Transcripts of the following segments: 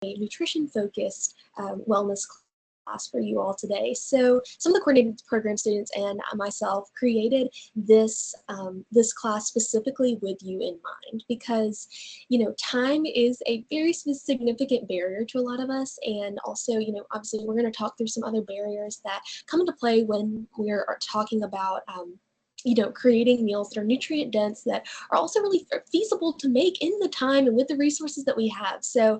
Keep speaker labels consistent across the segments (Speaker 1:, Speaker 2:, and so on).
Speaker 1: nutrition-focused wellness class for you all today. So some of the coordinated program students and myself created this class specifically with you in mind, because time is a very significant barrier to a lot of us, and also obviously we're going to talk through some other barriers that come into play when we're talking about creating meals that are nutrient dense, that are also really feasible to make in the time and with the resources that we have. So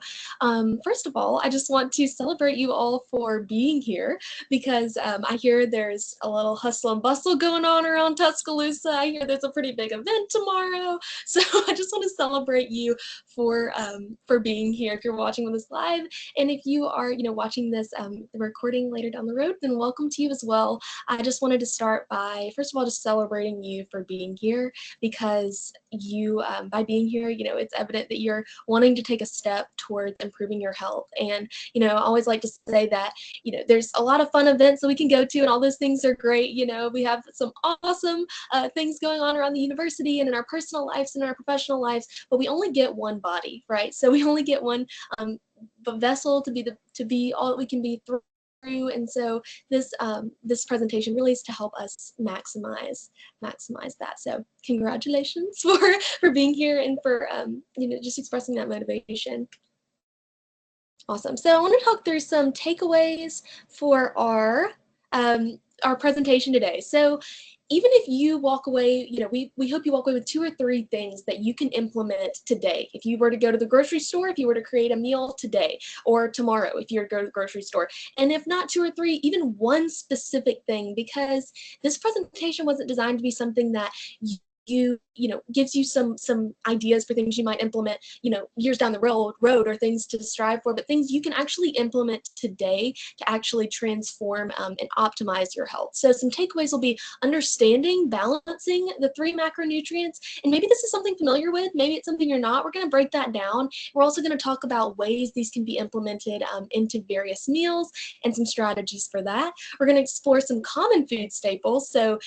Speaker 1: first of all, I just want to celebrate you all for being here, because I hear there's a little hustle and bustle going on around Tuscaloosa. I hear there's a pretty big event tomorrow. So I just want to celebrate you for being here. If you're watching this live, and if you are watching this the recording later down the road, then welcome to you as well. I just wanted to start by, first of all, just celebrating you for being here, because you, by being here, it's evident that you're wanting to take a step towards improving your health. And, I always like to say that, there's a lot of fun events that we can go to, and all those things are great. We have some awesome things going on around the university and in our personal lives and in our professional lives, but we only get one body, right? So we only get one vessel to be all that we can be through. And so this presentation really is to help us maximize that. So congratulations for being here and for just expressing that motivation. Awesome. So I want to talk through some takeaways for our presentation today. So even if you walk away, we hope you walk away with 2 or 3 things that you can implement today. If you were to go to the grocery store, if you were to create a meal today or tomorrow, if you were to go to the grocery store, and if not 2 or 3, even one specific thing, because this presentation wasn't designed to be something that gives you some ideas for things you might implement, years down the road, or things to strive for, but things you can actually implement today to actually transform and optimize your health. So some takeaways will be understanding, balancing the 3 macronutrients, and maybe this is something familiar with, maybe it's something you're not. We're going to break that down. We're also going to talk about ways these can be implemented into various meals and some strategies for that. We're going to explore some common food staples, so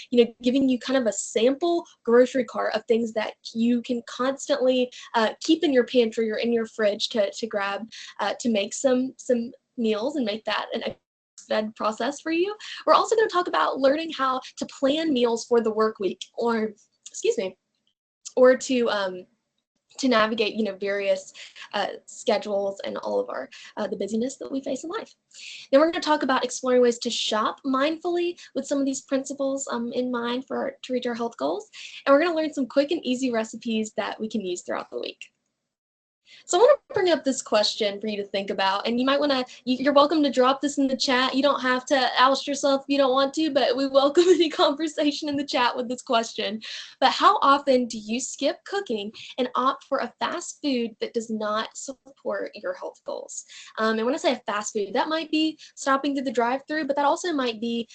Speaker 1: giving you kind of a sample grocery cart of things that you can constantly keep in your pantry or in your fridge to grab to make some meals and make that an expedited process for you. We're also going to talk about learning how to plan meals for the work week, or to navigate various schedules and all of our the busyness that we face in life. Then we're going to talk about exploring ways to shop mindfully with some of these principles in mind to reach our health goals. And we're going to learn some quick and easy recipes that we can use throughout the week. So I want to bring up this question for you to think about, and you might want to, you're welcome to drop this in the chat. You don't have to oust yourself if you don't want to, but we welcome any conversation in the chat with this question. But how often do you skip cooking and opt for a fast food that does not support your health goals? And when I say a fast food, that might be stopping through the drive-thru, but that also might be,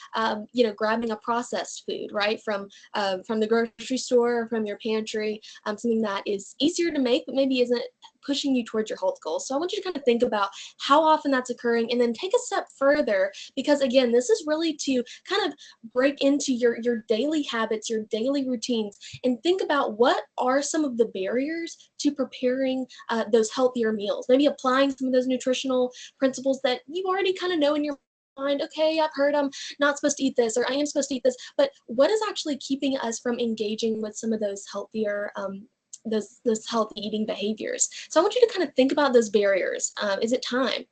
Speaker 1: grabbing a processed food, right, from the grocery store or from your pantry, something that is easier to make, but maybe isn't pushing you towards your health goals. So I want you to kind of think about how often that's occurring, and then take a step further, because again, this is really to kind of break into your daily habits, your daily routines, and think about what are some of the barriers to preparing those healthier meals. Maybe applying some of those nutritional principles that you already kind of know in your mind. Okay, I've heard I'm not supposed to eat this, or I am supposed to eat this, but what is actually keeping us from engaging with some of those healthier those healthy eating behaviors? So I want you to kind of think about those barriers. Is it time?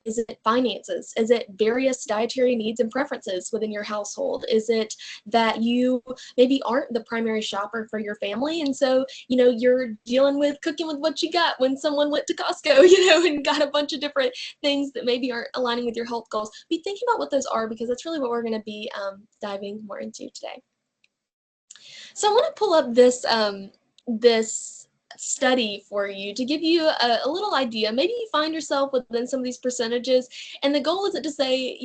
Speaker 1: Is it finances? Is it various dietary needs and preferences within your household? Is it that you maybe aren't the primary shopper for your family, and so you're dealing with cooking with what you got when someone went to Costco, and got a bunch of different things that maybe aren't aligning with your health goals? Be thinking about what those are, because that's really what we're going to be diving more into today. So I want to pull up this study for you to give you a little idea. Maybe you find yourself within some of these percentages, and the goal isn't to say,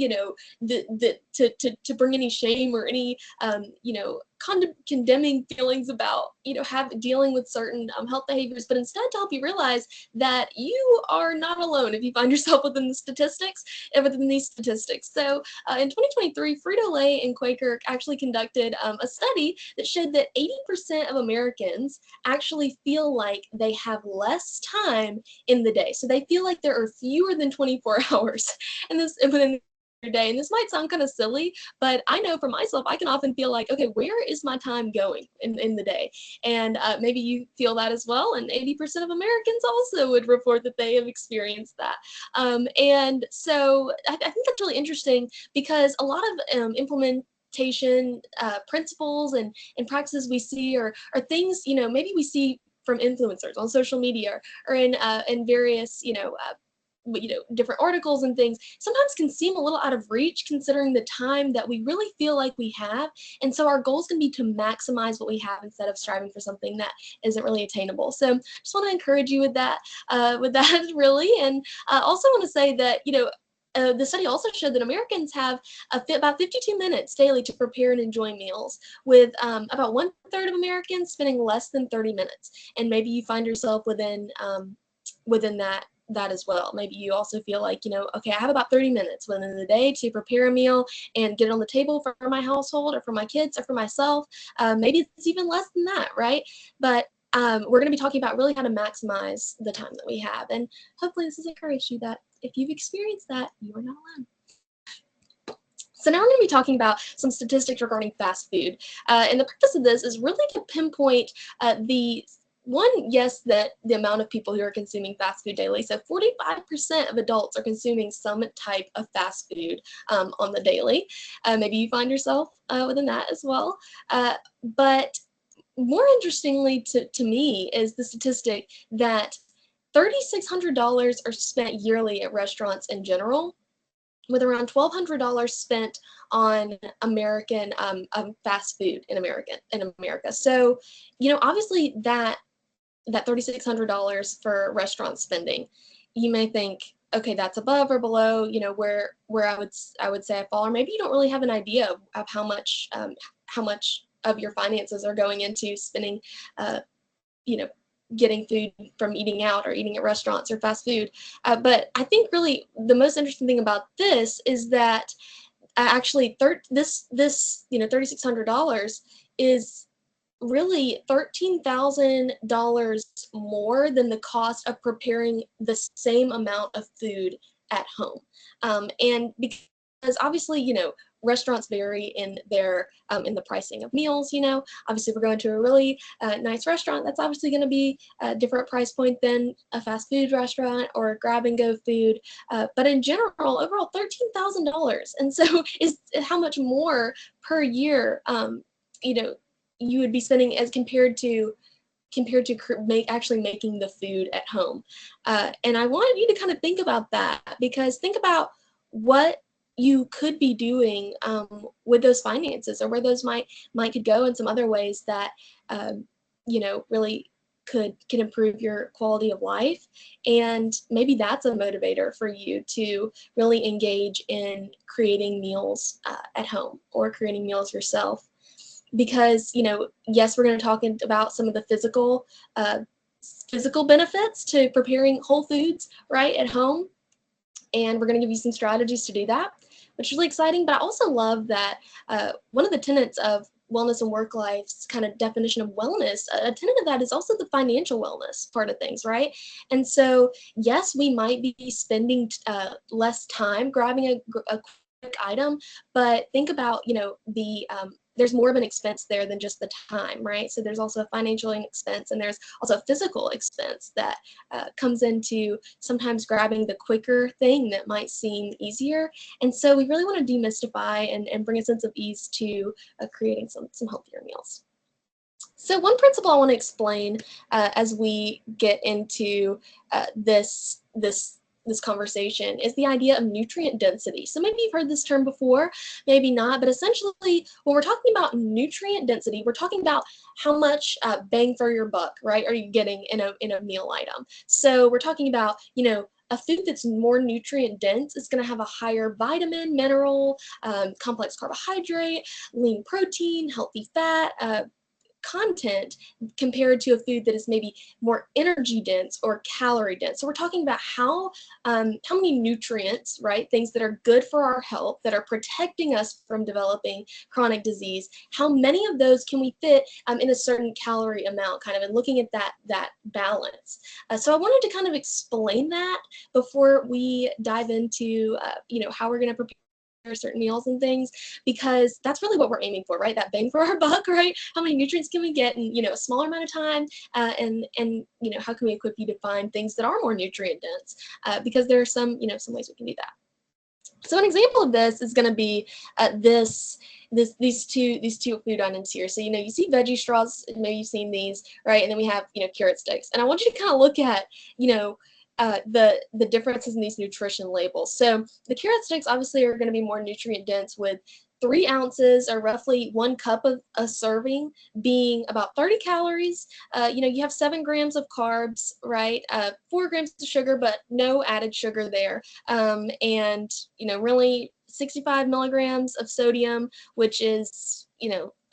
Speaker 1: to bring any shame or any, condemning feelings about, dealing with certain health behaviors, but instead to help you realize that you are not alone if you find yourself within these statistics. So in 2023, Frito-Lay and Quaker actually conducted a study that showed that 80% of Americans actually feel like they have less time in the day. So they feel like there are fewer than 24 hours within your day. And this might sound kind of silly, but I know for myself, I can often feel like, okay, where is my time going in the day? And maybe you feel that as well. And 80% of Americans also would report that they have experienced that. And so I think that's really interesting because a lot of implementation principles and practices we see are things, maybe we see from influencers on social media or in various, different articles and things, sometimes can seem a little out of reach considering the time that we really feel like we have. And so our goals can be to maximize what we have instead of striving for something that isn't really attainable. So just want to encourage you with that really. And I also want to say that, the study also showed that Americans have about 52 minutes daily to prepare and enjoy meals, with about 1/3 of Americans spending less than 30 minutes. And maybe you find yourself within that as well. Maybe you also feel like, okay, I have about 30 minutes within the day to prepare a meal and get it on the table for my household or for my kids or for myself. Maybe it's even less than that, right? But we're going to be talking about really how to maximize the time that we have. And hopefully this has encouraged you that if you've experienced that, you are not alone. So now we're going to be talking about some statistics regarding fast food. And the purpose of this is really to pinpoint that the amount of people who are consuming fast food daily. So 45% of adults are consuming some type of fast food on the daily. Maybe you find yourself within that as well. But more interestingly to me is the statistic that $3,600 are spent yearly at restaurants in general, with around $1,200 spent on American fast food in America. So, obviously that $3,600 for restaurant spending, you may think, okay, that's above or below, where I would say I fall, or maybe you don't really have an idea of how much of your finances are going into spending, getting food from eating out or eating at restaurants or fast food. But I think really the most interesting thing about this is that actually this $3,600 is really $13,000 more than the cost of preparing the same amount of food at home. And because obviously, restaurants vary in the pricing of meals. Obviously, if we're going to a really nice restaurant, that's obviously going to be a different price point than a fast food restaurant or grab and go food. But in general, overall, $13,000, and so is how much more per year, you would be spending as compared to actually making the food at home. And I want you to kind of think about that, because think about what you could be doing with those finances, or where those might could go in some other ways that really can improve your quality of life. And maybe that's a motivator for you to really engage in creating meals at home or creating meals yourself. Because, yes, we're going to talk about some of the physical benefits to preparing whole foods right at home. And we're going to give you some strategies to do that, which is really exciting. But I also love that one of the tenets of wellness and work life's kind of definition of wellness, a tenet of that is also the financial wellness part of things, right? And so, yes, we might be spending less time grabbing a quick item, but think about, there's more of an expense there than just the time, right? So there's also a financial expense, and there's also a physical expense that comes into sometimes grabbing the quicker thing that might seem easier. And so we really want to demystify and bring a sense of ease to creating some healthier meals. So one principle I want to explain as we get into this conversation is the idea of nutrient density. So maybe you've heard this term before, maybe not, but essentially when we're talking about nutrient density, we're talking about how much bang for your buck, right, are you getting in a meal item. So we're talking about, a food that's more nutrient dense is going to have a higher vitamin, mineral, complex carbohydrate, lean protein, healthy fat, content compared to a food that is maybe more energy dense or calorie dense. So we're talking about how many nutrients, right, things that are good for our health, that are protecting us from developing chronic disease, how many of those can we fit in a certain calorie amount, kind of, and looking at that balance. So I wanted to kind of explain that before we dive into how we're going to prepare certain meals and things, because that's really what we're aiming for, right? That bang for our buck, right? How many nutrients can we get in a smaller amount of time, and how can we equip you to find things that are more nutrient dense, because there are some ways we can do that. So an example of this is going to be these two food items here. So you see veggie straws, maybe you've seen these, right? And then we have carrot sticks, and I want you to kind of look at the differences in these nutrition labels. So the carrot sticks obviously are going to be more nutrient dense, with 3 ounces or roughly 1 cup of a serving being about 30 calories. You have 7 grams of carbs, right? 4 grams of sugar, but no added sugar there. And really 65 milligrams of sodium, which is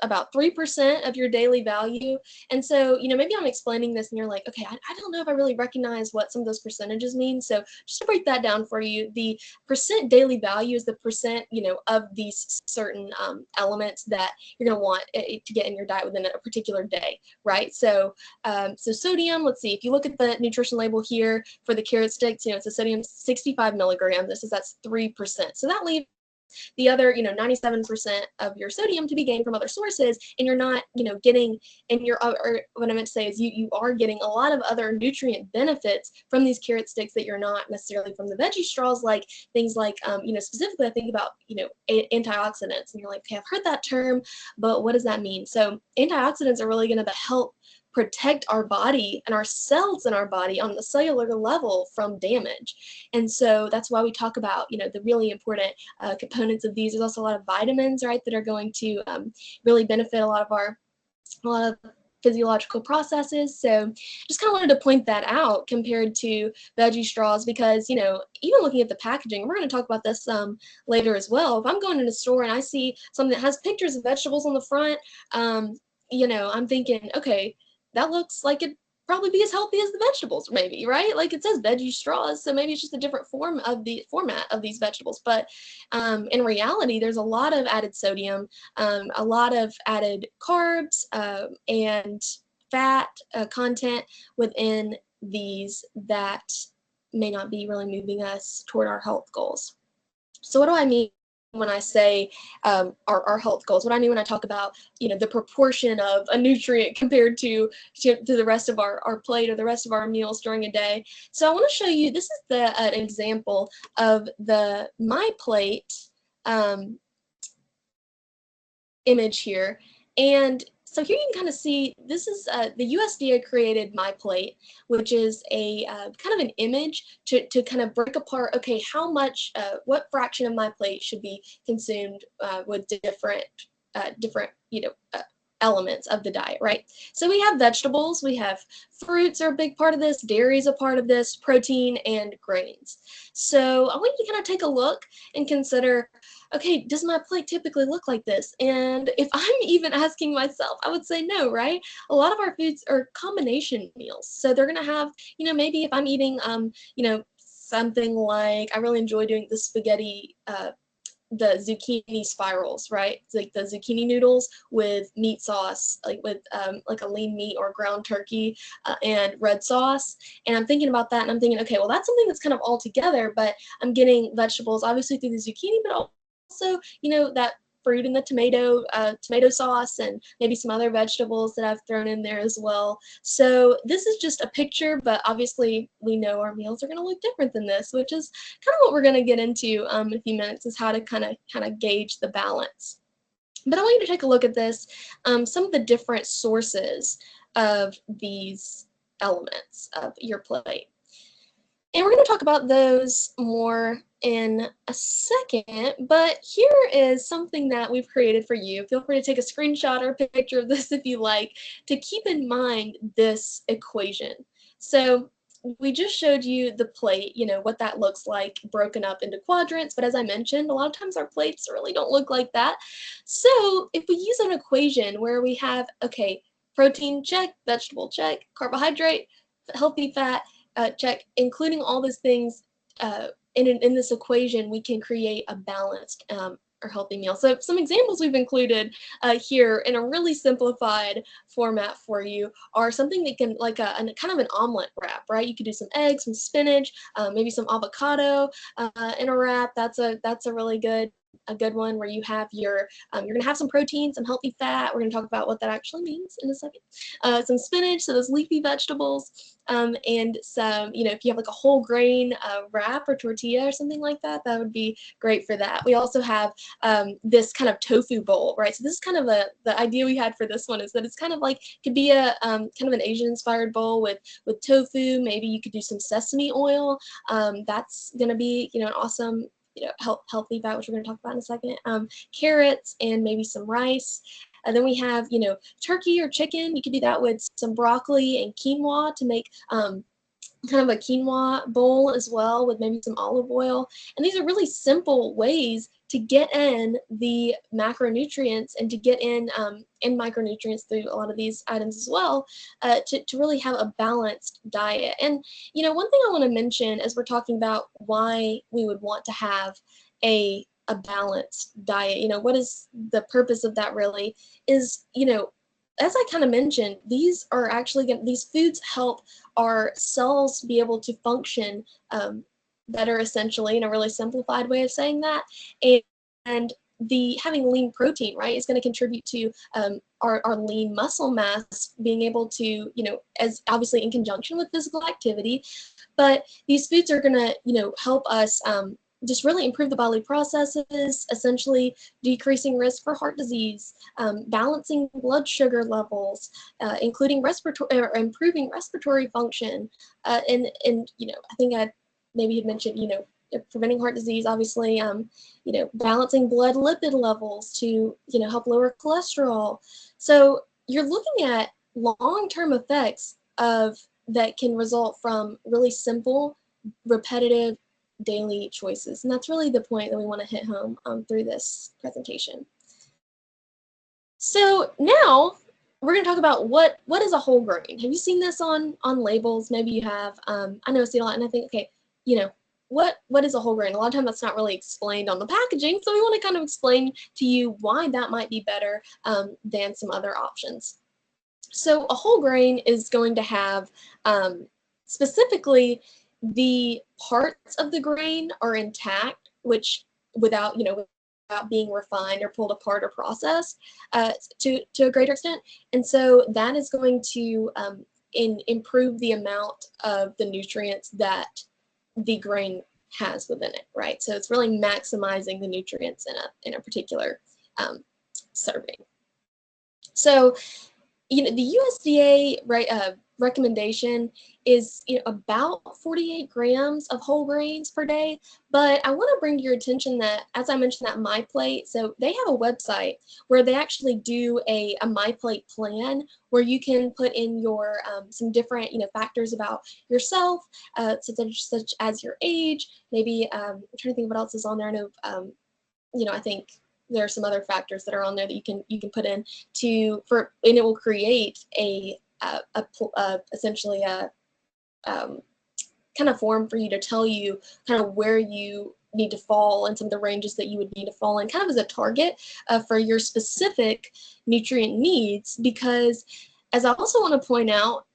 Speaker 1: about 3% of your daily value. And so, maybe I'm explaining this and you're like, okay, I don't know if I really recognize what some of those percentages mean. So just to break that down for you, the percent daily value is the percent, of these certain elements that you're going to want to get in your diet within a particular day, right? So, so sodium, let's see, if you look at the nutrition label here for the carrot sticks, it's a sodium 65 milligrams. That's 3%. So that leaves the other 97% of your sodium to be gained from other sources, and you're not getting, and or what I meant to say is you are getting a lot of other nutrient benefits from these carrot sticks that you're not necessarily from the veggie straws, like things like specifically I think about antioxidants, and you're like, okay, I've heard that term, but what does that mean? So antioxidants are really going to help protect our body and our cells in our body on the cellular level from damage. And so that's why we talk about the really important components of these. There's also a lot of vitamins, right, that are going to really benefit a lot of physiological processes. So just kind of wanted to point that out compared to veggie straws, because even looking at the packaging, we're going to talk about this later as well. If I'm going in a store and I see something that has pictures of vegetables on the front, I'm thinking, okay, that looks like it'd probably be as healthy as the vegetables, maybe, right? Like it says veggie straws, so maybe it's just a different format of these vegetables. But in reality, there's a lot of added sodium, a lot of added carbs, and fat content within these that may not be really moving us toward our health goals. So what do I mean when I say our health goals? What I mean when I talk about the proportion of a nutrient compared to the rest of our plate or the rest of our meals during a day. So I want to show you, this is an example of the My Plate image here. And so here you can kind of see, this is the USDA created My Plate, which is a kind of an image to kind of break apart, okay, how much, what fraction of my plate should be consumed with different elements of the diet, right? So we have vegetables, we have fruits are a big part of this, dairy is a part of this, protein, and grains. So I want you to kind of take a look and consider, okay, does my plate typically look like this? And if I'm even asking myself, I would say no, right? A lot of our foods are combination meals. So they're gonna have, maybe if I'm eating, something like, I really enjoy doing the spaghetti, the zucchini spirals, right? It's like the zucchini noodles with meat sauce, like with like a lean meat or ground turkey and red sauce. And I'm thinking about that, and I'm thinking, okay, well, that's something that's kind of all together, but I'm getting vegetables obviously through the zucchini, but also, that fruit and the tomato sauce, and maybe some other vegetables that I've thrown in there as well. So this is just a picture, but obviously we know our meals are going to look different than this, which is kind of what we're going to get into in a few minutes, is how to kind of gauge the balance. But I want you to take a look at this, some of the different sources of these elements of your plate. And we're going to talk about those more in a second, but here is something that we've created for you. Feel free to take a screenshot or a picture of this if you like, to keep in mind this equation. So we just showed you the plate, what that looks like broken up into quadrants. But as I mentioned, a lot of times our plates really don't look like that. So if we use an equation where we have, okay, protein, check, vegetable, check, carbohydrate, healthy fat, check, including all those things in this equation, we can create a balanced or healthy meal. So some examples we've included here in a really simplified format for you are something that can, like a kind of an omelet wrap, right? You could do some eggs, some spinach, maybe some avocado in a wrap. That's a really good one where you have your you're gonna have some protein, some healthy fat. We're gonna talk about what that actually means in a second. Some spinach, so those leafy vegetables, and some, if you have like a whole grain wrap or tortilla or something like that, that would be great for that. We also have this kind of tofu bowl, right? So this is kind of the idea we had for this one is that it's kind of like, could be a kind of an Asian inspired bowl with tofu. Maybe you could do some sesame oil. That's gonna be, an awesome, healthy fat, which we're going to talk about in a second, carrots, and maybe some rice. And then we have, turkey or chicken. You could do that with some broccoli and quinoa to make kind of a quinoa bowl as well, with maybe some olive oil. And these are really simple ways to get in the macronutrients and to get in micronutrients through a lot of these items as well, to really have a balanced diet. And one thing I want to mention as we're talking about why we would want to have a balanced diet, what is the purpose of that really, is, as I kind of mentioned, these are actually these foods help our cells be able to function better, essentially, in a really simplified way of saying that. And the having lean protein, right, is going to contribute to our lean muscle mass being able to, as obviously in conjunction with physical activity. But these foods are going to, help us just really improve the bodily processes, essentially decreasing risk for heart disease, balancing blood sugar levels, including improving respiratory function, and I think I maybe had mentioned, preventing heart disease, obviously, balancing blood lipid levels to, help lower cholesterol. So you're looking at long-term effects that can result from really simple, repetitive daily choices. And that's really the point that we want to hit home through this presentation. So now we're going to talk about what is a whole grain. Have you seen this on labels? Maybe you have. I know I see a lot, and I think, okay, what is a whole grain? A lot of times that's not really explained on the packaging, so we want to kind of explain to you why that might be better than some other options. So a whole grain is going to have specifically the parts of the grain are intact, which without being refined or pulled apart or processed to a greater extent, and so that is going to improve the amount of the nutrients that the grain has within it, right? So it's really maximizing the nutrients in a particular serving. So the USDA recommendation is about 48 grams of whole grains per day, but I want to bring to your attention that, as I mentioned, that MyPlate, so they have a website where they actually do a MyPlate plan where you can put in your some different factors about yourself, such as your age, maybe I'm trying to think what else is on there. I know I think there are some other factors that are on there that you can put in and it will create essentially a kind of form for you to tell you kind of where you need to fall and some of the ranges that you would need to fall in, kind of as a target for your specific nutrient needs. Because, as I also want to point out,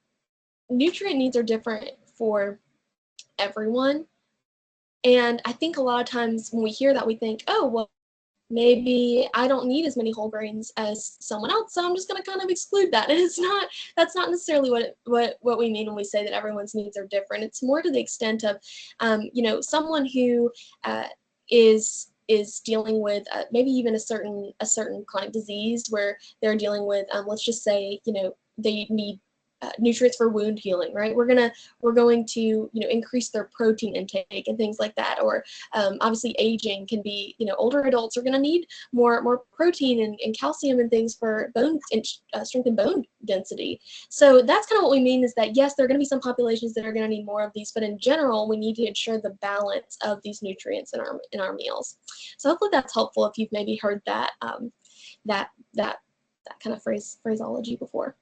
Speaker 1: nutrient needs are different for everyone. And I think a lot of times when we hear that, we think, oh, well, maybe I don't need as many whole grains as someone else, so I'm just going to kind of exclude that. And that's not necessarily what we mean when we say that everyone's needs are different. It's more to the extent of, someone who is dealing with maybe even a certain chronic disease where they're dealing with, let's just say, they need nutrients for wound healing, right? We're going to, you know, increase their protein intake and things like that. Or obviously aging can be, you know, older adults are going to need more protein and calcium and things for bone and strength and bone density. So that's kind of what we mean, is that yes, there are going to be some populations that are going to need more of these, but in general, we need to ensure the balance of these nutrients in our meals. So hopefully that's helpful if you've maybe heard that that kind of phraseology before.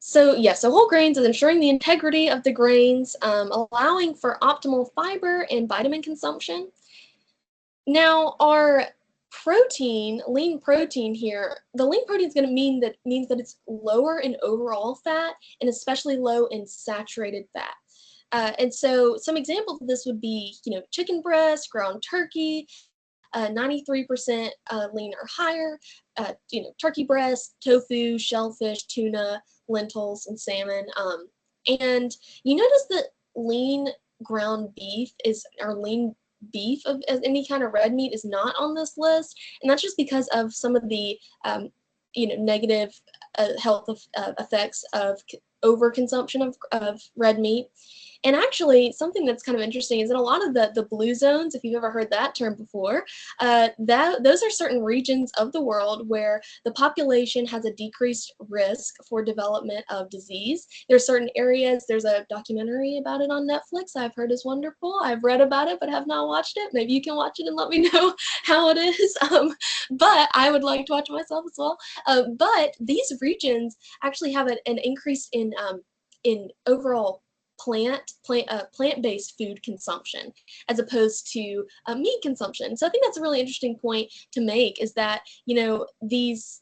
Speaker 1: So yeah, so whole grains is ensuring the integrity of the grains, allowing for optimal fiber and vitamin consumption. Now our protein, lean protein here, the lean protein is going to means that it's lower in overall fat and especially low in saturated fat. And so some examples of this would be, you know, chicken breast, ground turkey, 93% lean or higher, you know, turkey breast, tofu, shellfish, tuna, lentils, and salmon. And you notice that lean ground beef or lean beef as any kind of red meat is not on this list, and that's just because of some of the you know, negative health effects of overconsumption of red meat. And actually, something that's kind of interesting is that a lot of the blue zones, if you've ever heard that term before, those are certain regions of the world where the population has a decreased risk for development of disease. There are certain areas, there's a documentary about it on Netflix I've heard is wonderful. I've read about it but have not watched it. Maybe you can watch it and let me know how it is. But I would like to watch it myself as well. But these regions actually have an increase in overall plant-based food consumption as opposed to meat consumption. So I think that's a really interesting point to make, is that, you know, these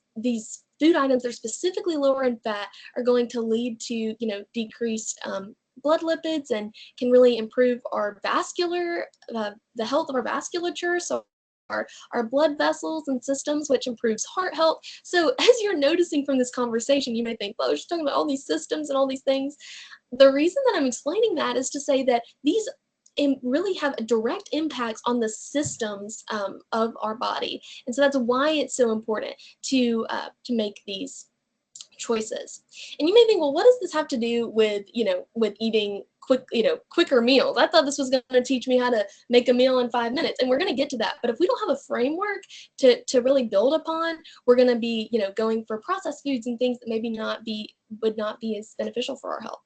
Speaker 1: food items that are specifically lower in fat are going to lead to, you know, decreased blood lipids and can really improve our vascular, the health of our vasculature. So our blood vessels and systems, which improves heart health. So as you're noticing from this conversation, you may think, well, she's talking about all these systems and all these things. The reason that I'm explaining that is to say that these really have direct impacts on the systems of our body. And so that's why it's so important to make these choices. And you may think, well, what does this have to do with, you know, with eating quicker meals? I thought this was going to teach me how to make a meal in 5 minutes, and we're going to get to that. But if we don't have a framework to really build upon, we're going to be, you know, going for processed foods and things that maybe would not be as beneficial for our health.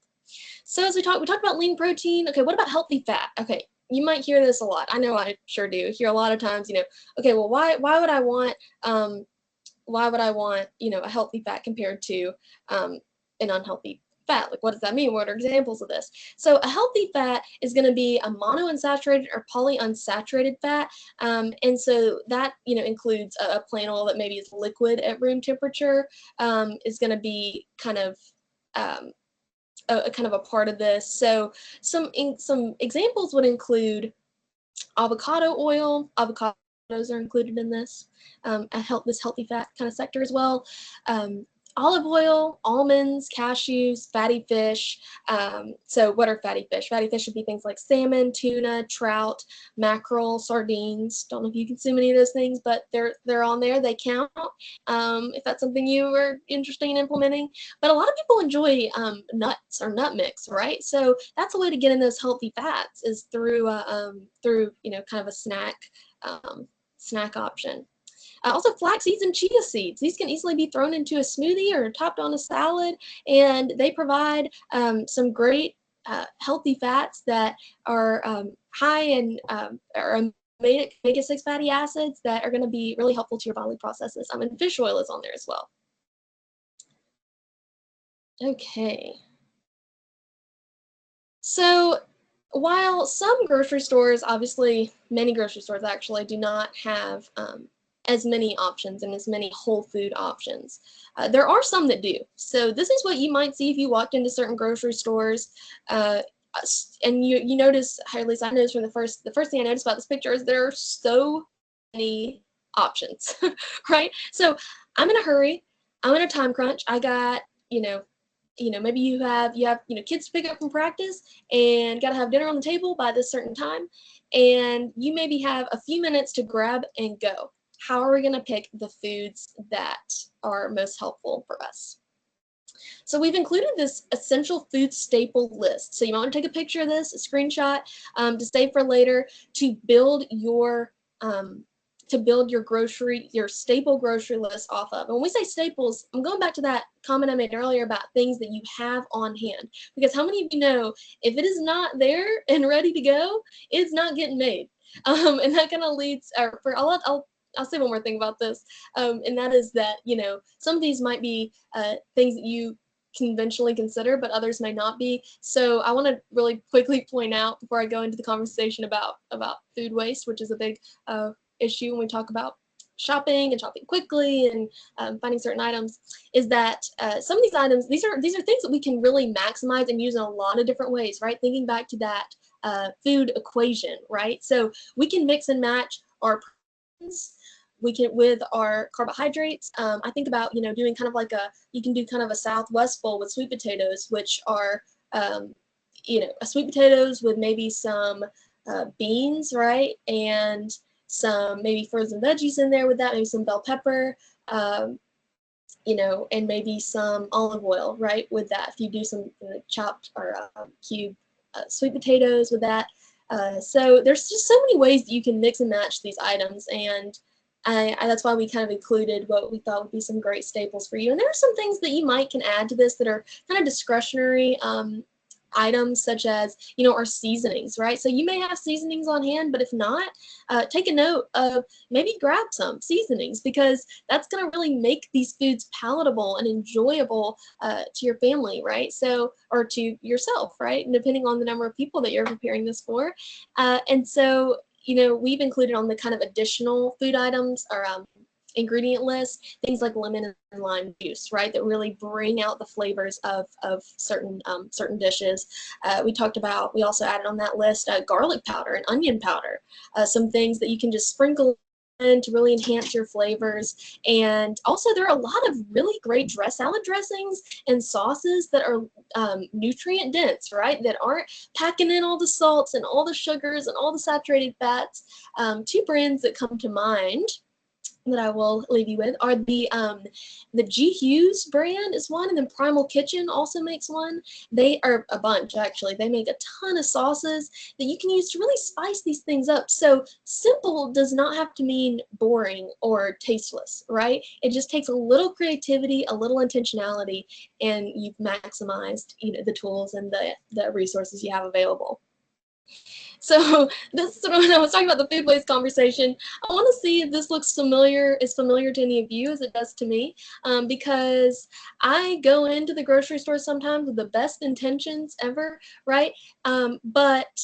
Speaker 1: So as we talked about lean protein. Okay, what about healthy fat? Okay, you might hear this a lot. I know I sure do hear a lot of times, you know, okay, well, why would I want you know, a healthy fat compared to an unhealthy fat? Like, what does that mean? What are examples of this? So a healthy fat is going to be a monounsaturated or polyunsaturated fat, and so that, you know, includes a plant oil that maybe is liquid at room temperature, is going to be kind of a part of this. So some examples would include avocado oil. Avocados are included in this this healthy fat kind of sector as well. Olive oil, almonds, cashews, fatty fish. So what are fatty fish? Fatty fish would be things like salmon, tuna, trout, mackerel, sardines. Don't know if you consume any of those things, but they're on there. They count if that's something you are interested in implementing. But a lot of people enjoy nuts or nut mix, right? So that's a way to get in those healthy fats, is through you know, kind of a snack option. Also, flax seeds and chia seeds. These can easily be thrown into a smoothie or topped on a salad, and they provide some great healthy fats that are high in omega-6 fatty acids that are going to be really helpful to your bodily processes. And fish oil is on there as well. Okay. So while some grocery stores, obviously many grocery stores actually, do not have as many options and as many whole food options, there are some that do. So this is what you might see if you walked into certain grocery stores, and you notice, or at least I noticed from the first thing I noticed about this picture is there are so many options, right? So I'm in a hurry, I'm in a time crunch. I got, maybe you have kids to pick up from practice and got to have dinner on the table by this certain time, and you maybe have a few minutes to grab and go. How are we going to pick the foods that are most helpful for us? So we've included this essential food staple list. So you might want to take a picture of this, a screenshot, to save for later, to build your your staple grocery list off of. And when we say staples, I'm going back to that comment I made earlier about things that you have on hand. Because how many of you know if it is not there and ready to go, it's not getting made. And that kind of leads, I'll say one more thing about this, and that is that, some of these might be things that you conventionally consider, but others may not be. So I want to really quickly point out before I go into the conversation about food waste, which is a big issue when we talk about shopping and shopping quickly and finding certain items, is that some of these items, these are things that we can really maximize and use in a lot of different ways, right? Thinking back to that food equation, right? So we can mix and match our proteins, we can with our carbohydrates. I think about doing kind of like you can do kind of a Southwest bowl with sweet potatoes, which are a sweet potatoes with maybe some beans, right, and some maybe frozen veggies in there with that, maybe some bell pepper, and maybe some olive oil, right, with that. If you do some chopped or cubed sweet potatoes with that. So there's just so many ways that you can mix and match these items, and that's why we kind of included what we thought would be some great staples for you. And there are some things that you can add to this that are kind of discretionary items, such as our seasonings, right? So you may have seasonings on hand, but if not, take a note of maybe grab some seasonings, because that's going to really make these foods palatable and enjoyable to your family, right? So, or to yourself, right? And depending on the number of people that you're preparing this for. And so we've included on the kind of additional food items or ingredient list things like lemon and lime juice, right, that really bring out the flavors of certain dishes. We also added on that list garlic powder and onion powder, some things that you can just sprinkle in to really enhance your flavors. And also there are a lot of really great salad dressings and sauces that are nutrient dense, right, that aren't packing in all the salts and all the sugars and all the saturated fats. Two brands that come to mind that I will leave you with are the G. Hughes brand is one, and then Primal Kitchen also makes one. They are a bunch, actually. They make a ton of sauces that you can use to really spice these things up. So simple does not have to mean boring or tasteless, right? It just takes a little creativity, a little intentionality, and you've maximized the tools and the resources you have available. So this is when I was talking about the food waste conversation. I want to see if this looks familiar to any of you as it does to me, because I go into the grocery store sometimes with the best intentions ever, right? But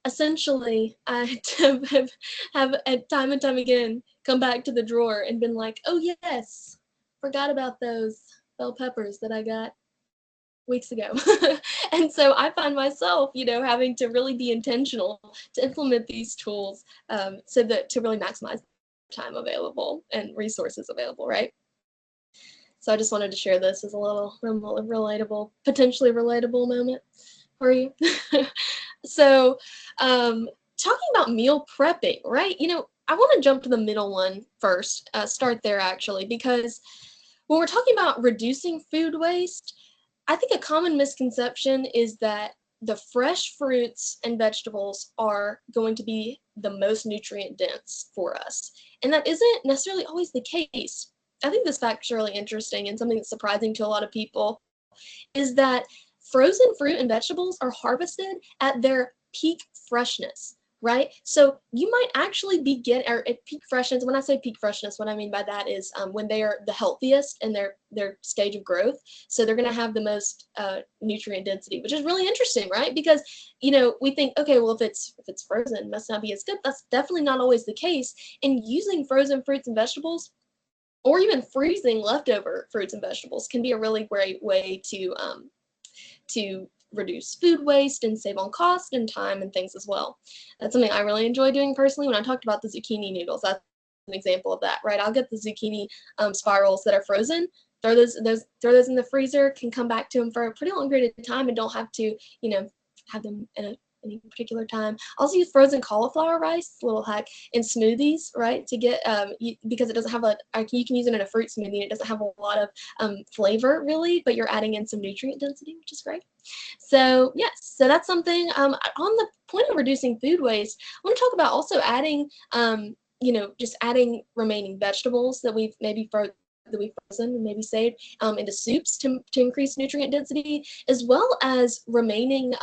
Speaker 1: essentially, I have at time and time again come back to the drawer and been like, oh yes, forgot about those bell peppers that I got weeks ago. And so I find myself, having to really be intentional to implement these tools, so that to really maximize time available and resources available, right? So I just wanted to share this as a little relatable, potentially relatable moment for you. So talking about meal prepping, right? I want to jump to the middle one first, start there actually, because when we're talking about reducing food waste, I think a common misconception is that the fresh fruits and vegetables are going to be the most nutrient dense for us. And that isn't necessarily always the case. I think this fact is really interesting, and something that's surprising to a lot of people is that frozen fruit and vegetables are harvested at their peak freshness, right? So you might actually be or at peak freshness. When I say peak freshness, what I mean by that is when they are the healthiest in their stage of growth. So they're going to have the most nutrient density, which is really interesting, right? Because we think, okay, well, if it's frozen, it must not be as good. That's definitely not always the case. And using frozen fruits and vegetables, or even freezing leftover fruits and vegetables, can be a really great way to reduce food waste and save on cost and time and things as well. That's something I really enjoy doing personally. When I talked about the zucchini noodles, that's an example of that, right? I'll get the zucchini spirals that are frozen, throw those in the freezer, can come back to them for a pretty long period of time and don't have to, have them in a any particular time. Also use frozen cauliflower rice, little hack, in smoothies, right? To get because it doesn't have you can use it in a fruit smoothie. And it doesn't have a lot of flavor really, but you're adding in some nutrient density, which is great. So yes, so that's something. On the point of reducing food waste, I want to talk about also adding, just adding remaining vegetables that we've maybe frozen and maybe saved into soups to increase nutrient density, as well as remaining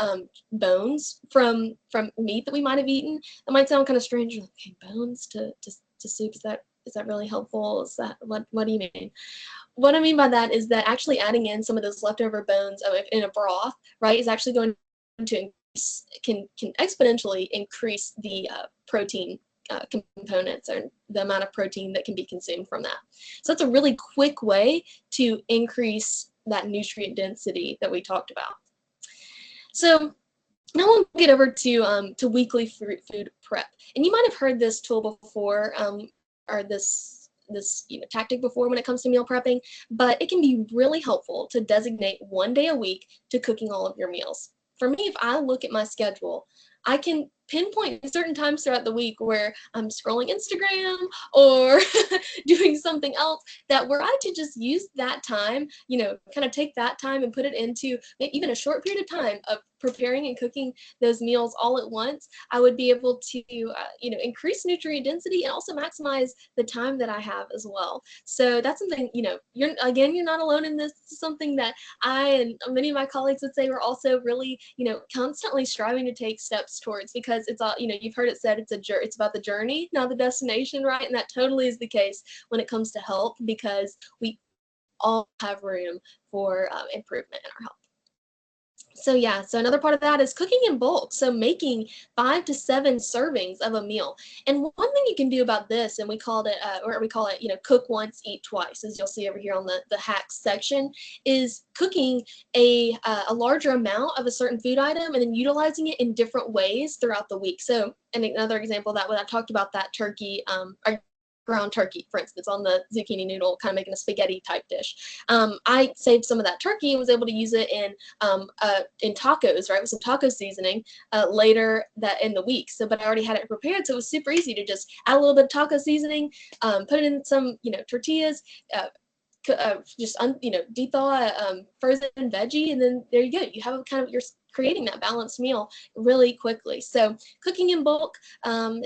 Speaker 1: bones from meat that we might have eaten. That might sound kind of strange. Like, okay, bones to soup, is that really helpful? Is that what do you mean? What I mean by that is that actually adding in some of those leftover bones in a broth, right, is actually going to increase, can exponentially increase the protein components, or the amount of protein that can be consumed from that. So that's a really quick way to increase that nutrient density that we talked about. So now we'll get over to weekly food prep. And you might have heard this tool before, or this tactic before when it comes to meal prepping, but it can be really helpful to designate one day a week to cooking all of your meals. For me, if I look at my schedule, I can pinpoint certain times throughout the week where I'm scrolling Instagram or doing something else, that were I to just use that time, kind of take that time and put it into even a short period of time of preparing and cooking those meals all at once, I would be able to, increase nutrient density and also maximize the time that I have as well. So that's something, you're not alone in this. This is something that I and many of my colleagues would say we're also really, constantly striving to take steps towards, because it's all, you've heard it said, it's about the journey, not the destination, right? And that totally is the case when it comes to health, because we all have room for improvement in our health. So yeah, so another part of that is cooking in bulk. So making 5 to 7 servings of a meal. And one thing you can do about this, and we call it, cook once, eat twice, as you'll see over here on the hacks section, is cooking a larger amount of a certain food item and then utilizing it in different ways throughout the week. So, and another example of that, when I talked about that turkey, or ground turkey, for instance, on the zucchini noodle, kind of making a spaghetti type dish. I saved some of that turkey and was able to use it in tacos, right, with some taco seasoning later in the week. So, but I already had it prepared, so it was super easy to just add a little bit of taco seasoning, put it in some, tortillas, deep thaw frozen veggie, and then there you go. You have you're creating that balanced meal really quickly. So cooking in bulk,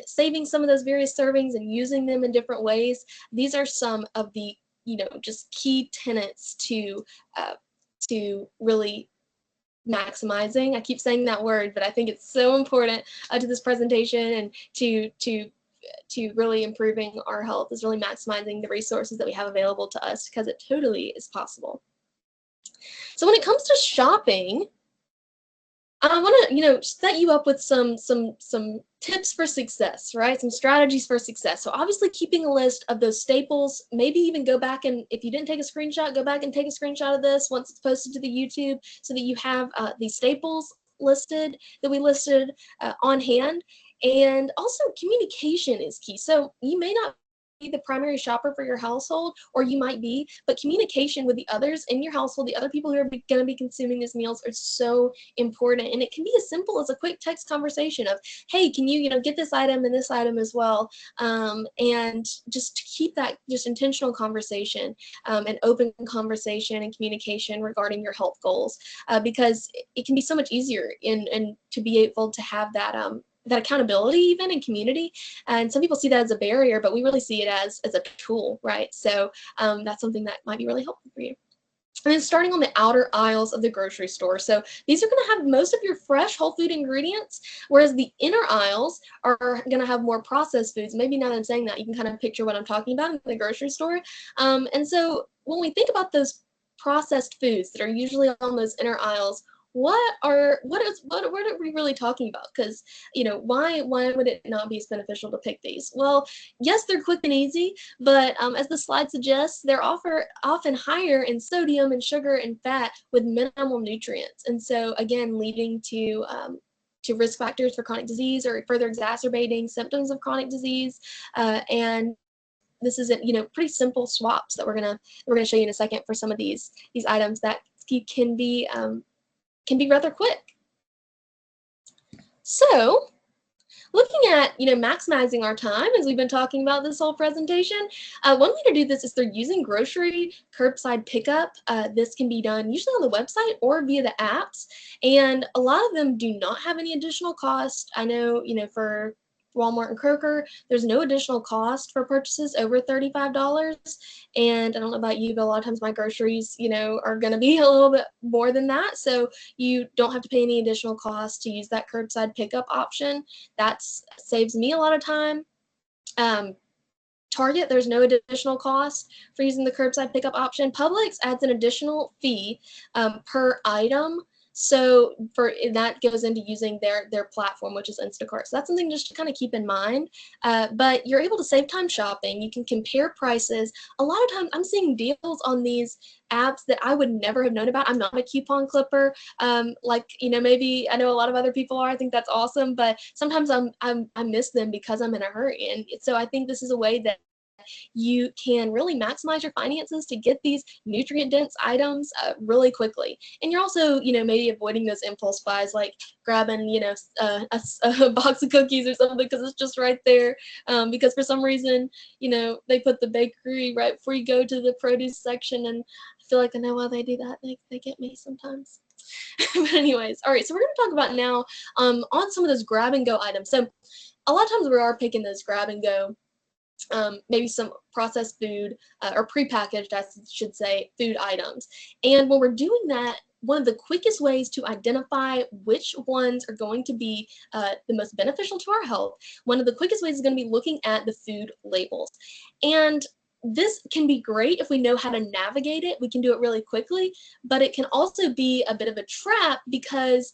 Speaker 1: saving some of those various servings and using them in different ways. These are some of the, just key tenets to really maximizing. I keep saying that word, but I think it's so important to this presentation and to really improving our health, is really maximizing the resources that we have available to us, because it totally is possible. So when it comes to shopping, I want to, set you up with some tips for success, right? Some strategies for success. So obviously keeping a list of those staples, maybe even go back, and if you didn't take a screenshot, go back and take a screenshot of this once it's posted to the YouTube, so that you have these staples listed that we listed on hand. And also communication is key. So you may not be the primary shopper for your household, or you might be, but communication with the others in your household, the other people who are going to be consuming these meals, are so important. And it can be as simple as a quick text conversation of, hey, can you, get this item and this item as well, and just to keep that just intentional conversation, and open conversation and communication regarding your health goals, because it can be so much easier and to be able to have that that accountability even in community. And some people see that as a barrier, but we really see it as a tool, right? So that's something that might be really helpful for you. And then starting on the outer aisles of the grocery store. So these are going to have most of your fresh whole food ingredients, whereas the inner aisles are going to have more processed foods. Maybe now that I'm saying that, you can kind of picture what I'm talking about in the grocery store. And so when we think about those processed foods that are usually on those inner aisles, what are we really talking about? Because why would it not be as beneficial to pick these? Well, yes, they're quick and easy, but as the slide suggests, they're often higher in sodium and sugar and fat with minimal nutrients, and so again leading to risk factors for chronic disease, or further exacerbating symptoms of chronic disease. And this is pretty simple swaps that we're gonna show you in a second for some of these items that can be rather quick. So looking at, maximizing our time, as we've been talking about this whole presentation, one way to do this is through using grocery curbside pickup. This can be done usually on the website or via the apps, and a lot of them do not have any additional cost. I know, for Walmart and Kroger, there's no additional cost for purchases over $35. And I don't know about you, but a lot of times my groceries, are going to be a little bit more than that. So you don't have to pay any additional cost to use that curbside pickup option. That saves me a lot of time. Um, Target, there's no additional cost for using the curbside pickup option. Publix adds an additional fee per item. So that goes into using their platform, which is Instacart. So that's something just to kind of keep in mind. But you're able to save time shopping. You can compare prices. A lot of times I'm seeing deals on these apps that I would never have known about. I'm not a coupon clipper. Maybe I know a lot of other people are. I think that's awesome, but sometimes I miss them because I'm in a hurry. And so I think this is a way that you can really maximize your finances to get these nutrient dense items really quickly. And you're also, maybe avoiding those impulse buys, like grabbing, a box of cookies or something because it's just right there. Because for some reason, they put the bakery right before you go to the produce section. And I feel like I know why they do that. They get me sometimes. But anyways, all right, so we're going to talk about now on some of those grab and go items. So a lot of times we are picking those grab and go, maybe some processed food or prepackaged, I should say, food items. And when we're doing that, one of the quickest ways to identify which ones are going to be the most beneficial to our health, one of the quickest ways is going to be looking at the food labels. And this can be great if we know how to navigate it. We can do it really quickly, but it can also be a bit of a trap because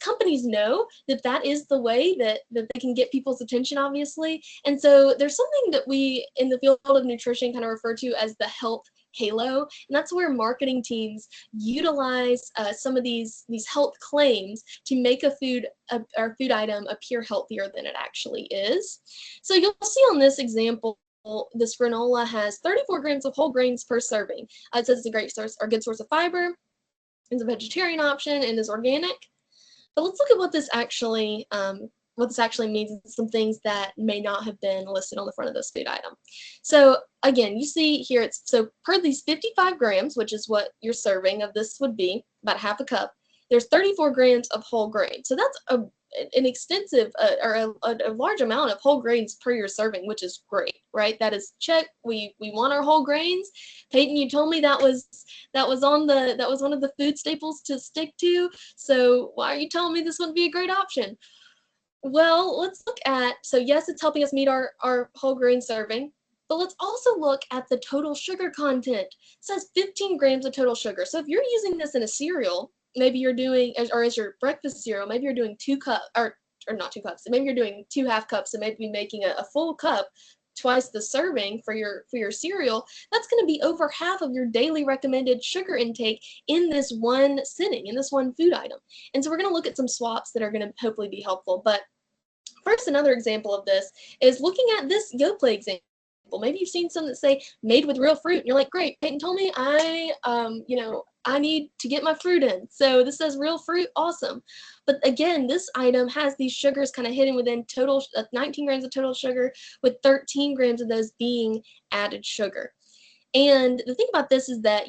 Speaker 1: companies know that is the way that they can get people's attention, obviously. And so there's something that we in the field of nutrition kind of refer to as the health halo, and that's where marketing teams utilize some of these health claims to make a food item appear healthier than it actually is. So you'll see on this example, this granola has 34 grams of whole grains per serving. It says it's a good source of fiber. It's a vegetarian option and is organic. But let's look at what this actually means, and some things that may not have been listed on the front of this food item. So again, you see here, so per these 55 grams, which is what your serving of this would be, about half a cup, there's 34 grams of whole grain. So that's an extensive or a large amount of whole grains per your serving, which is great, right? That is check. We want our whole grains. Peyton, you told me that was one of the food staples to stick to. So why are you telling me this wouldn't be a great option? Well, let's look at, so yes, it's helping us meet our whole grain serving, but let's also look at the total sugar content. It says 15 grams of total sugar. So if you're using this in a cereal, maybe you're doing, or as your breakfast cereal, maybe you're doing 2 cups, or not 2 cups, maybe you're doing 2 half cups, and maybe making a full cup, twice the serving for your cereal. That's going to be over half of your daily recommended sugar intake in this one sitting, in this one food item. And so we're going to look at some swaps that are going to hopefully be helpful. But first, another example of this is looking at this Yoplait example. Maybe you've seen some that say made with real fruit, and you're like, great, Peyton told me I need to get my fruit in. So this says real fruit, awesome. But again, this item has these sugars kind of hidden within total 19 grams of total sugar, with 13 grams of those being added sugar. And the thing about this is that,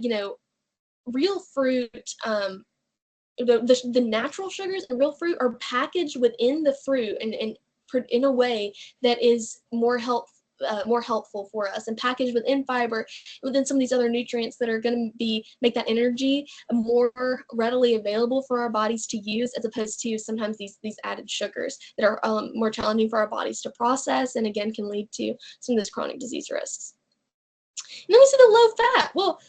Speaker 1: real fruit, the natural sugars in real fruit are packaged within the fruit and in a way that is more helpful for us, and packaged within fiber, within some of these other nutrients that are going to make that energy more readily available for our bodies to use, as opposed to sometimes these added sugars that are more challenging for our bodies to process, and again can lead to some of those chronic disease risks. And then we see the low fat. Well,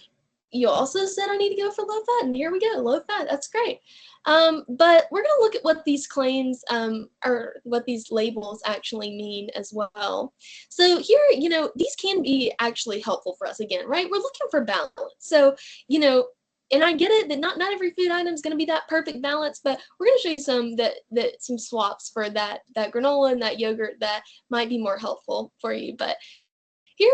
Speaker 1: you also said I need to go for low fat, and here we go, low fat. That's great. But we're going to look at what these claims or what these labels actually mean as well. So here, these can be actually helpful for us again, right? We're looking for balance. So, and I get it that not every food item is going to be that perfect balance, but we're going to show you some swaps for that granola and that yogurt that might be more helpful for you. But here,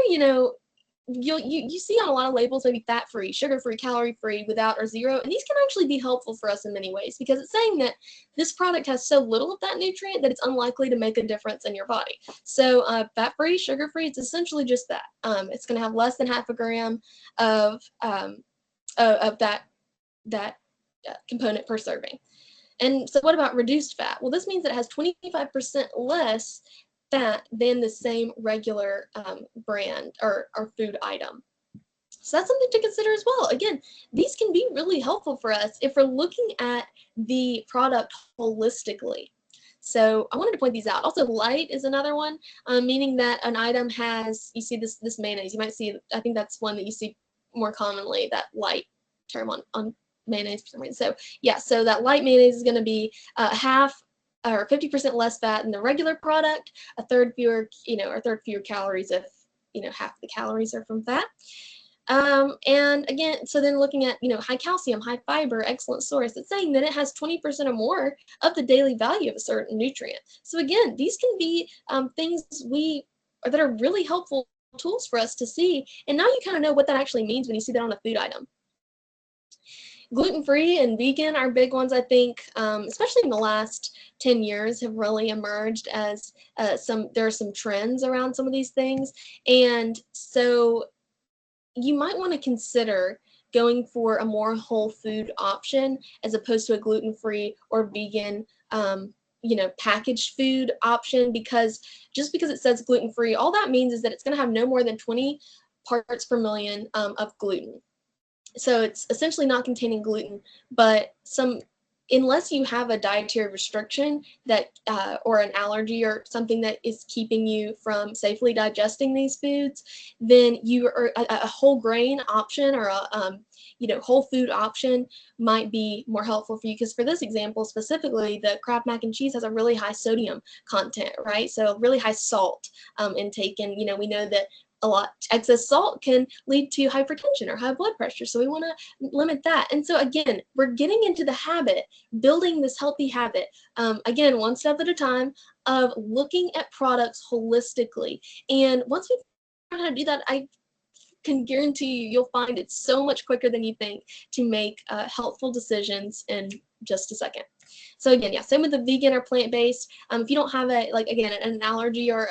Speaker 1: you see on a lot of labels maybe fat-free, sugar-free, calorie-free, without or zero, and these can actually be helpful for us in many ways because it's saying that this product has so little of that nutrient that it's unlikely to make a difference in your body. So fat-free, sugar-free, it's essentially just that. It's going to have less than half a gram of that component per serving. And so what about reduced fat? Well, this means it has 25% less fat than the same regular brand or food item. So that's something to consider as well. Again, these can be really helpful for us if we're looking at the product holistically. So I wanted to point these out. Also, light is another one, meaning that an item has, you see this mayonnaise, you might see, I think that's one that you see more commonly, that light term on mayonnaise for some reason. So yeah, so that light mayonnaise is going to be half or 50% less fat than the regular product, a third fewer calories if half the calories are from fat. And again, so then looking at, high calcium, high fiber, excellent source, it's saying that it has 20% or more of the daily value of a certain nutrient. So again, these can be things that are really helpful tools for us to see. And now you kind of know what that actually means when you see that on a food item. Gluten-free and vegan are big ones, I think, especially in the last 10 years have really emerged as there are some trends around some of these things. And so you might want to consider going for a more whole food option as opposed to a gluten-free or vegan packaged food option, because just because it says gluten-free, all that means is that it's going to have no more than 20 parts per million of gluten. So it's essentially not containing gluten, but unless you have a dietary restriction that or an allergy or something that is keeping you from safely digesting these foods, then a whole grain option or a whole food option might be more helpful for you. Because for this example specifically, the Kraft mac and cheese has a really high sodium content, right? So really high salt intake, and we know that excess salt can lead to hypertension or high blood pressure. So we want to limit that. And so again, we're getting into the habit, building this healthy habit, again, one step at a time, of looking at products holistically. And once we figure out how to do that, I can guarantee you'll find it so much quicker than you think to make helpful decisions in just a second. So again, yeah, same with the vegan or plant-based. If you don't have an allergy or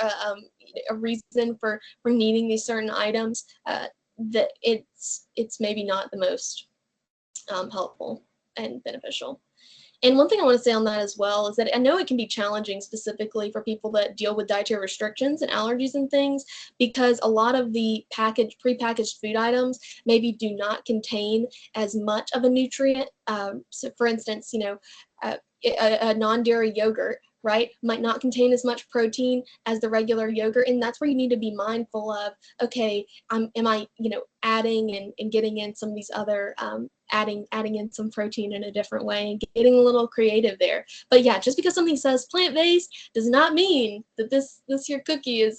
Speaker 1: a reason for needing these certain items, that it's maybe not the most helpful and beneficial. And one thing I want to say on that as well is that I know it can be challenging specifically for people that deal with dietary restrictions and allergies and things, because a lot of the prepackaged food items maybe do not contain as much of a nutrient. So for instance, a non-dairy yogurt, right, might not contain as much protein as the regular yogurt, and that's where you need to be mindful of, okay, am I adding and getting in some of these other adding in some protein in a different way and getting a little creative there. But yeah, just because something says plant-based does not mean that this your cookie is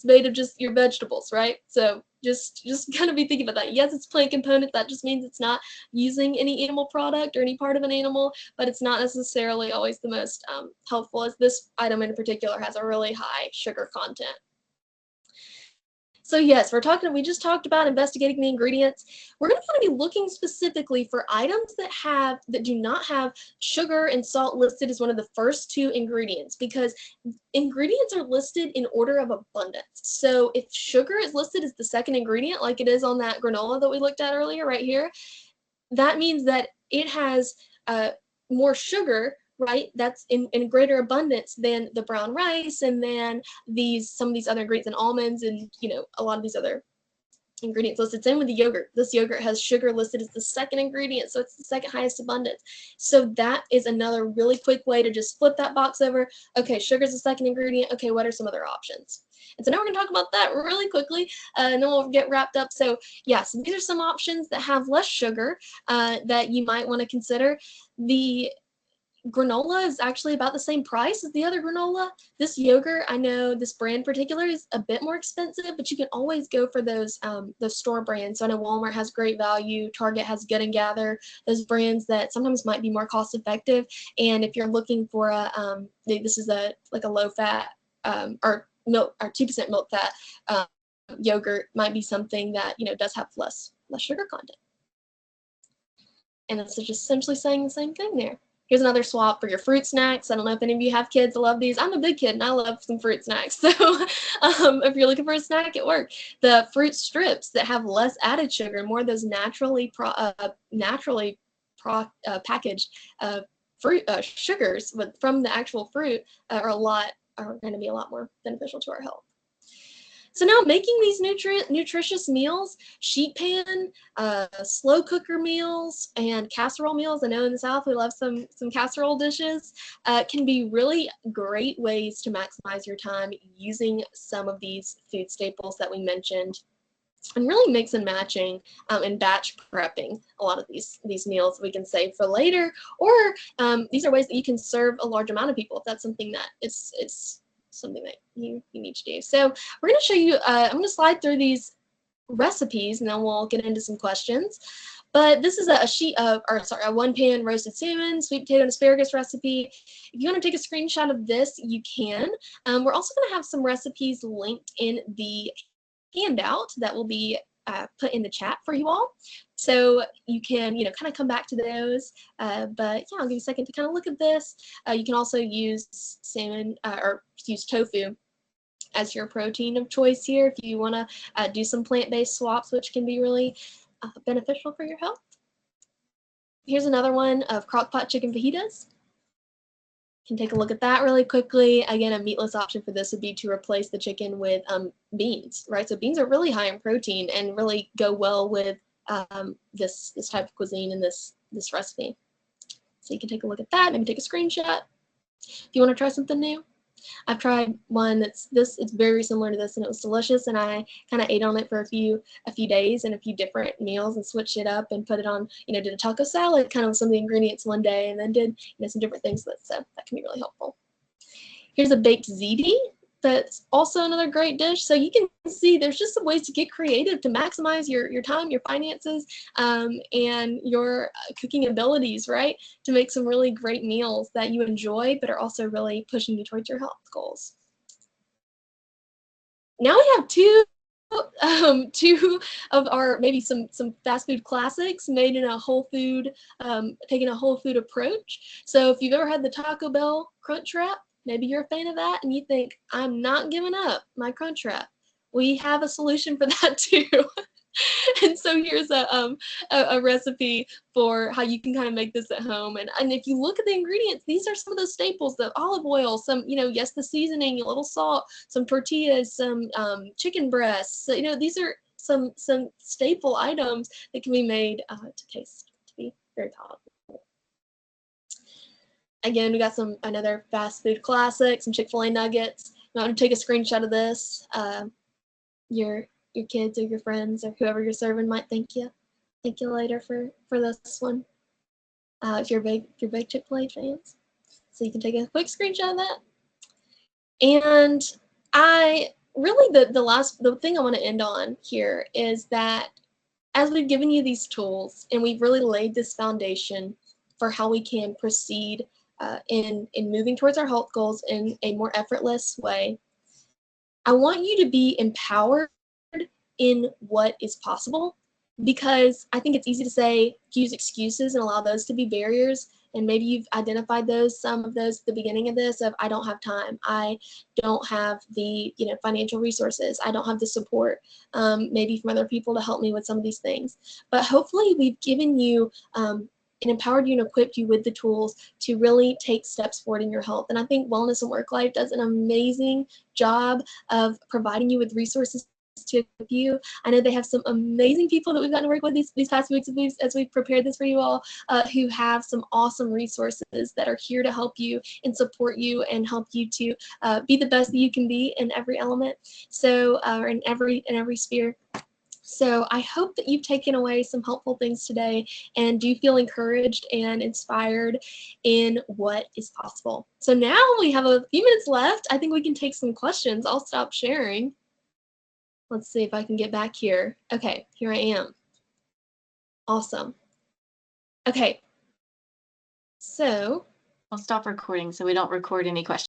Speaker 1: made of just your vegetables, right? So just kind of be thinking about that. Yes, it's plant component. That just means it's not using any animal product or any part of an animal, but it's not necessarily always the most helpful, as this item in particular has a really high sugar content. So yes, we just talked about investigating the ingredients. We're going to want to be looking specifically for items that do not have sugar and salt listed as one of the first two ingredients, because ingredients are listed in order of abundance. So if sugar is listed as the second ingredient, like it is on that granola that we looked at earlier right here, that means that it has more sugar, right? That's in greater abundance than the brown rice and then some of these other ingredients and almonds and a lot of these other ingredients listed. Same with the yogurt. This yogurt has sugar listed as the second ingredient, so it's the second highest abundance. So that is another really quick way to just flip that box over. Okay, sugar is the second ingredient. Okay, what are some other options? And so now we're going to talk about that really quickly, and then we'll get wrapped up. So yeah, so these are some options that have less sugar that you might want to consider. The granola is actually about the same price as the other granola. This yogurt, I know this brand in particular is a bit more expensive, but you can always go for those store brands. So I know Walmart has great value, Target has Good and Gather, those brands that sometimes might be more cost effective. And if you're looking for this is like a low fat or milk or 2% milk fat yogurt might be something that, does have less sugar content. And it's just essentially saying the same thing there. Here's another swap for your fruit snacks. I don't know if any of you have kids that love these. I'm a big kid and I love some fruit snacks. So if you're looking for a snack at work, the fruit strips that have less added sugar and more of those naturally packaged fruit sugars from the actual fruit are going to be a lot more beneficial to our health. So now making these nutritious meals, sheet pan, slow cooker meals, and casserole meals, I know in the South we love some casserole dishes, can be really great ways to maximize your time using some of these food staples that we mentioned, and really mix and matching and batch prepping a lot of these meals we can save for later, or these are ways that you can serve a large amount of people if that's something that is something that you need to do. So we're going to show you, I'm going to slide through these recipes and then we'll get into some questions. But this is a one-pan roasted salmon, sweet potato and asparagus recipe. If you want to take a screenshot of this, you can. We're also going to have some recipes linked in the handout that will be put in the chat for you all. So you can, kind of come back to those. But yeah, I'll give you a second to kind of look at this. You can also use salmon or use tofu as your protein of choice here if you want to do some plant-based swaps, which can be really beneficial for your health. Here's another one of crock-pot chicken fajitas. Can take a look at that really quickly. Again, a meatless option for this would be to replace the chicken with beans, right? So beans are really high in protein and really go well with this type of cuisine and this recipe. So you can take a look at that, maybe take a screenshot. If you want to try something new, I've tried one it's very similar to this and it was delicious, and I kind of ate on it for a few days and a few different meals and switched it up and put it on, did a taco salad kind of with some of the ingredients one day and then did some different things with it, so that can be really helpful. Here's a baked ziti. That's also another great dish. So you can see there's just some ways to get creative to maximize your time, your finances, and your cooking abilities, right? To make some really great meals that you enjoy, but are also really pushing you towards your health goals. Now we have two of our maybe some fast food classics made in a whole food, taking a whole food approach. So if you've ever had the Taco Bell Crunch Wrap, maybe you're a fan of that and you think, I'm not giving up my Crunch Wrap. We have a solution for that too. And so here's a recipe for how you can kind of make this at home. And if you look at the ingredients, these are some of those staples: the olive oil, some, yes, the seasoning, a little salt, some tortillas, some chicken breasts. So, these are some staple items that can be made to be very palatable. Again, we got another fast food classic, some Chick-fil-A nuggets. You want to take a screenshot of this. Your kids or your friends or whoever you're serving might thank you later for this one. If you're big Chick-fil-A fans, so you can take a quick screenshot of that. And the thing I want to end on here is that as we've given you these tools and we've really laid this foundation for how we can proceed in moving towards our health goals in a more effortless way, I want you to be empowered in what is possible, because I think it's easy to use excuses and allow those to be barriers. And maybe you've identified some of those at the beginning of this of, I don't have time, I don't have the financial resources, I don't have the support, maybe from other people to help me with some of these things. But hopefully we've given you and empowered you and equipped you with the tools to really take steps forward in your health. And I think Wellness and Work Life does an amazing job of providing you with resources to equip you. I know they have some amazing people that we've gotten to work with these past weeks as we've prepared this for you all, who have some awesome resources that are here to help you and support you and help you to be the best that you can be in every element. So, in every sphere. So I hope that you've taken away some helpful things today and do feel encouraged and inspired in what is possible. So now we have a few minutes left. I think we can take some questions. I'll stop sharing. Let's see if I can get back here. Okay, here I am. Awesome. Okay. So
Speaker 2: I'll stop recording so we don't record any questions.